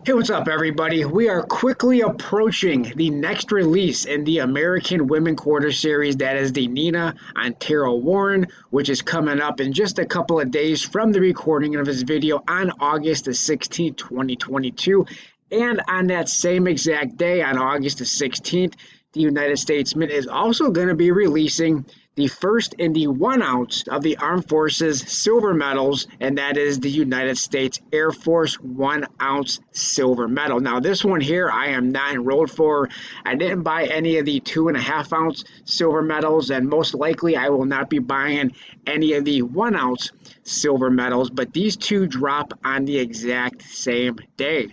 Hey, what's up, everybody? We are quickly approaching the next release in the American Women Quarter Series. That is the Nina Otero-Warren, which is coming up in just a couple of days from the recording of this video on August the 16th, 2022. And on that same exact day, on August the 16th, the United States Mint is also going to be releasing the first in the 1 ounce of the Armed Forces silver medals, and that is the United States Air Force 1 ounce silver medal. Now, this one here I am not enrolled for. I didn't buy any of the 2.5 ounce silver medals, and most likely I will not be buying any of the 1 ounce silver medals, but these two drop on the exact same day.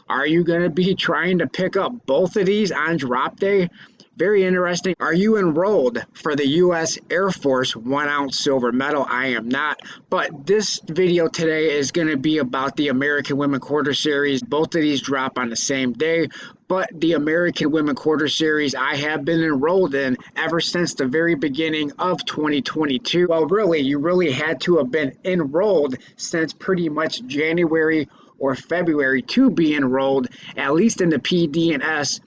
Are you going to be trying to pick up both of these on drop day? Very interesting. Are you enrolled for the U.S. Air Force 1 ounce silver medal? I am not. But this video today is going to be about the American Women Quarter Series. Both of these drop on the same day. But the American Women Quarter Series I have been enrolled in ever since the very beginning of 2022. Well, really, you really had to have been enrolled since pretty much January or February to be enrolled, at least in the PD&S,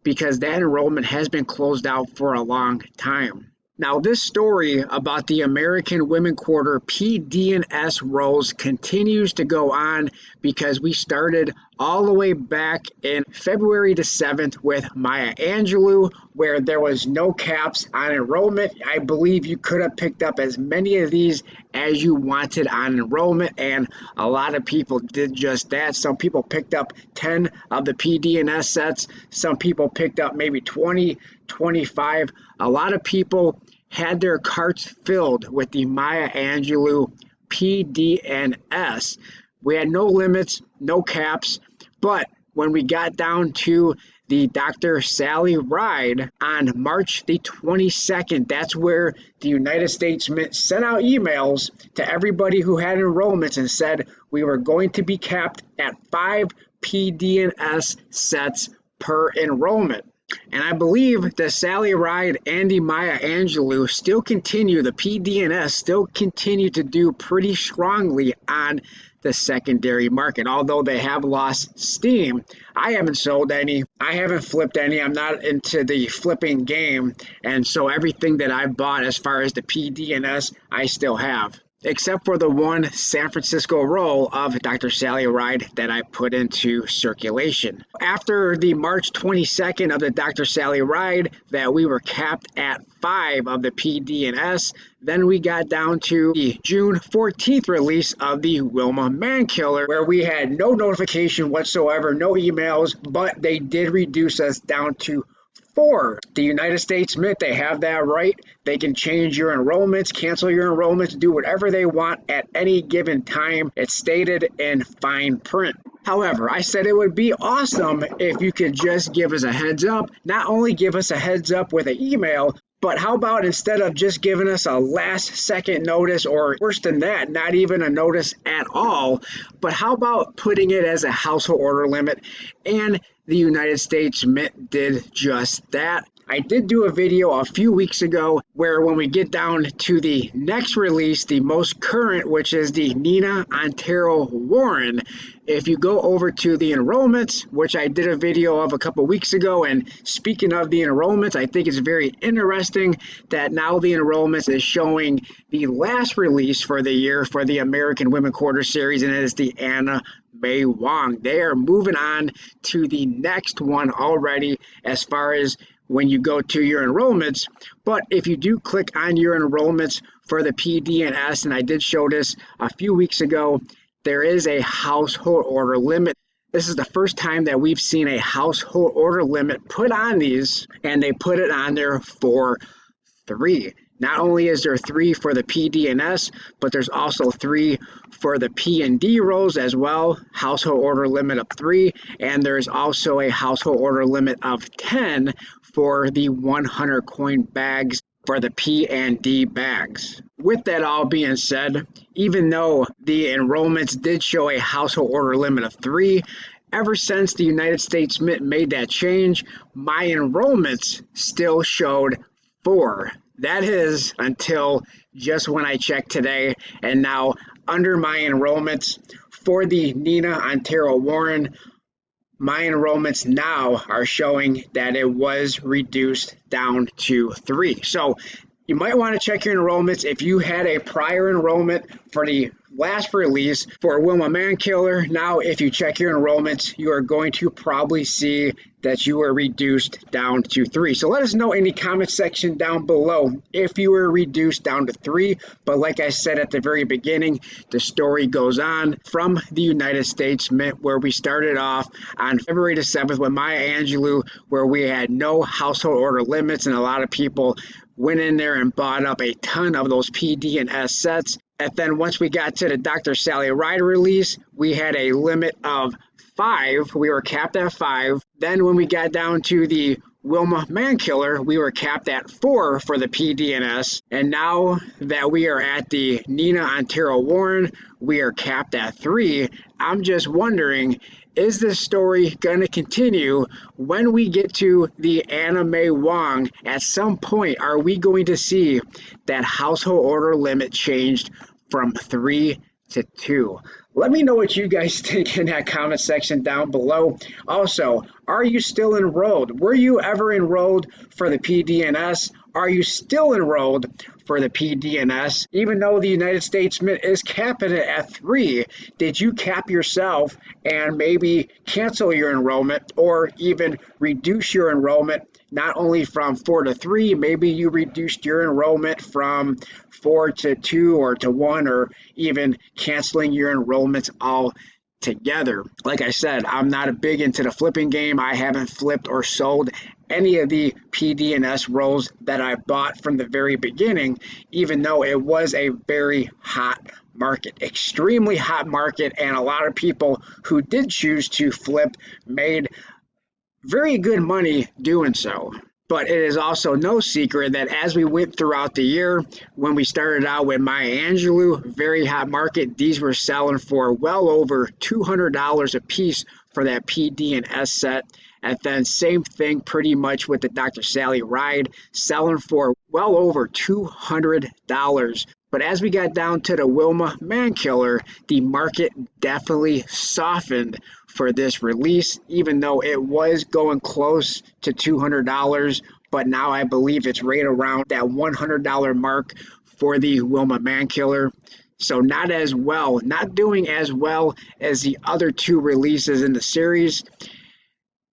because that enrollment has been closed out for a long time. Now, this story about the American Women Quarter PD&S roles continues to go on because we started all the way back in February the 7th with Maya Angelou, where there was no caps on enrollment. I believe you could have picked up as many of these as you wanted on enrollment, and a lot of people did just that. Some people picked up 10 of the PD&S sets. Some people picked up maybe 20, 25. A lot of people had their carts filled with the Maya Angelou PD&S. We had no limits, no caps, but when we got down to the Dr. Sally Ride on March the 22nd, that's where the United States Mint sent out emails to everybody who had enrollments and said we were going to be capped at 5 PD&S sets per enrollment. And I believe the Sally Ride and the Maya Angelou still continue, the PD&S still continue to do pretty strongly on the secondary market. Although they have lost steam, I haven't sold any, I haven't flipped any, I'm not into the flipping game, and so everything that I bought as far as the PD&S, I still have, except for the one San Francisco roll of Dr. Sally Ride that I put into circulation. After the March 22nd of the Dr. Sally Ride that we were capped at 5 of the PD&S, then we got down to the June 14th release of the Wilma Man Killer, where we had no notification whatsoever, no emails, but they did reduce us down to 4. The United States Mint, they have that right. They can change your enrollments, cancel your enrollments, do whatever they want at any given time. It's stated in fine print. However, I said it would be awesome if you could just give us a heads up. Not only give us a heads up with an email, but how about instead of just giving us a last second notice, or worse than that, not even a notice at all, but how about putting it as a household order limit? And the United States Mint did just that. I did do a video a few weeks ago where when we get down to the next release, the most current, which is the Nina Otero-Warren, if you go over to the enrollments, which I did a video of a couple weeks ago, and speaking of the enrollments, I think it's very interesting that now the enrollments is showing the last release for the year for the American Women Quarter Series, and it is the Anna May Wong. They are moving on to the next one already as far as when you go to your enrollments. But if you do click on your enrollments for the PD&S, and I did show this a few weeks ago, there is a household order limit. This is the first time that we've seen a household order limit put on these, and they put it on there for 3. Not only is there 3 for the PD&S, but there's also 3 for the P&D roles as well, household order limit of 3, and there's also a household order limit of 10 for the 100 coin bags for the P&D bags. With that all being said, even though the enrollments did show a household order limit of 3, ever since the United States Mint made that change, my enrollments still showed 4. That is until just when I checked today, and now under my enrollments for the Nina Otero-Warren, my enrollments now are showing that it was reduced down to 3. So you might want to check your enrollments if you had a prior enrollment for the last release for Wilma Man Killer. Now, if you check your enrollments, you are going to probably see that you were reduced down to 3. So let us know in the comment section down below if you were reduced down to 3. But like I said at the very beginning, the story goes on from the United States Mint, where we started off on February the 7th with Maya Angelou, where we had no household order limits, and a lot of people went in there and bought up a ton of those PD and S sets. And then once we got to the Dr. Sally Ride release, we had a limit of 5. We were capped at 5. Then when we got down to the Wilma Man Killer, we were capped at 4 for the PD and S. And now that we are at the Nina Otero-Warren, we are capped at 3. I'm just wondering, is this story going to continue when we get to the Anna Mae Wong? At some point, are we going to see that household order limit changed from 3 to 2? Let me know what you guys think in that comment section down below. Also, are you still enrolled? Were you ever enrolled for the PD&S? Are you still enrolled for the PD&S? Even though the United States Mint is capping it at 3, did you cap yourself and maybe cancel your enrollment or even reduce your enrollment? Not only from 4 to 3, maybe you reduced your enrollment from 4 to 2 or to 1, or even canceling your enrollments altogether. Like I said, I'm not a big into the flipping game. I haven't flipped or sold any of the PD and S rolls that I bought from the very beginning, even though it was a very hot market, extremely hot market, and a lot of people who did choose to flip made very good money doing so. But it is also no secret that as we went throughout the year, when we started out with Maya Angelou, very hot market, these were selling for well over $200 a piece for that PD and S set. And then same thing pretty much with the Dr. Sally Ride, selling for well over $200. But as we got down to the Wilma Man Killer, the market definitely softened for this release, even though it was going close to $200. But now I believe it's right around that $100 mark for the Wilma Man Killer. So not doing as well as the other 2 releases in the series.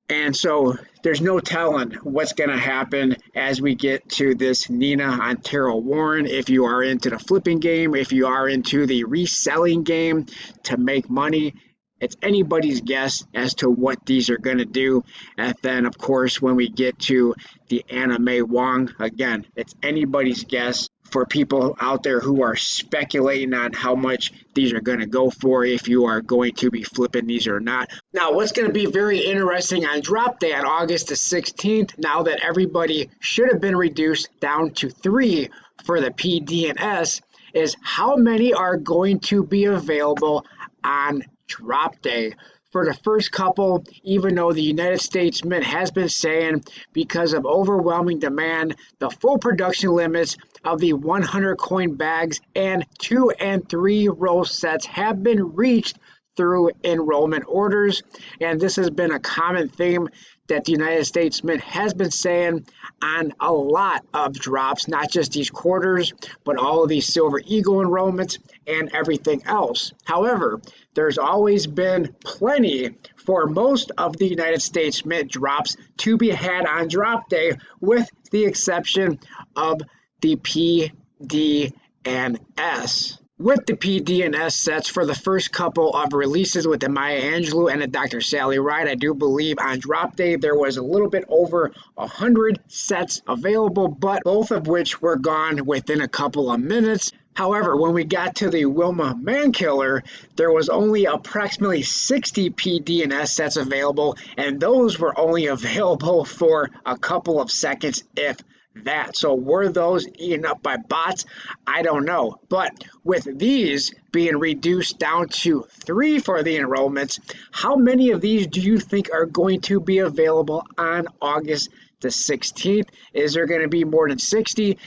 And so there's no telling what's going to happen as we get to this Nina Otero-Warren. If you are into the flipping game, if you are into the reselling game to make money, it's anybody's guess as to what these are going to do. And then, of course, when we get to the Anna Mae Wong, again, it's anybody's guess for people out there who are speculating on how much these are going to go for, if you are going to be flipping these or not. Now, what's going to be very interesting on drop day on August the 16th, now that everybody should have been reduced down to 3 for the PD and S, is how many are going to be available on drop day. For the first couple, even though the United States Mint has been saying because of overwhelming demand, the full production limits of the 100 coin bags and 2 and 3 roll sets have been reached through enrollment orders. And this has been a common theme that the United States Mint has been saying on a lot of drops, not just these quarters, but all of these Silver Eagle enrollments and everything else. However, there's always been plenty for most of the United States Mint drops to be had on drop day, with the exception of the P, D, and S. With the PD and S sets, for the first couple of releases with the Maya Angelou and the Dr. Sally Ride, I do believe on drop day there was a little bit over 100 sets available, but both of which were gone within a couple of minutes. However, when we got to the Wilma Man Killer, there was only approximately 60 PD and S sets available, and those were only available for a couple of seconds, if that. So were those eaten up by bots? I don't know. But with these being reduced down to 3 for the enrollments, how many of these do you think are going to be available on August the 16th? Is there going to be more than 60?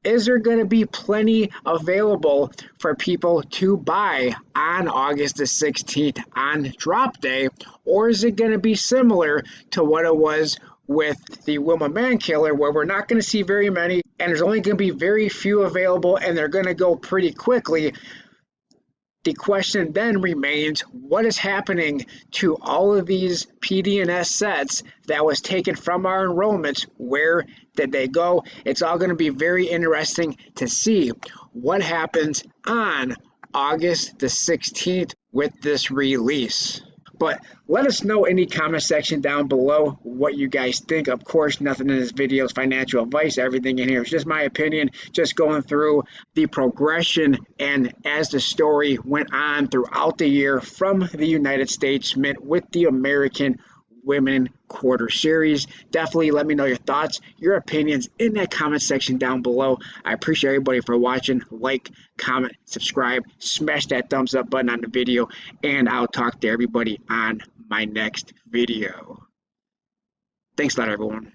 is there going to be plenty available for people to buy on August the 16th on drop day? Or is it going to be similar to what it was with the Wilma Man Killer, where we're not going to see very many and there's only going to be very few available and they're going to go pretty quickly? The question then remains, what is happening to all of these PD&S sets that was taken from our enrollments? Where did they go? It's all going to be very interesting to see what happens on August the 16th with this release. But let us know in the comment section down below what you guys think. Of course, nothing in this video is financial advice. Everything in here is just my opinion, just going through the progression and as the story went on throughout the year from the United States Mint with the American Women Quarter Series. Definitely let me know your thoughts, your opinions in that comment section down below. I appreciate everybody for watching. Like, comment, subscribe, smash that thumbs up button on the video, and I'll talk to everybody on my next video. Thanks a lot, everyone.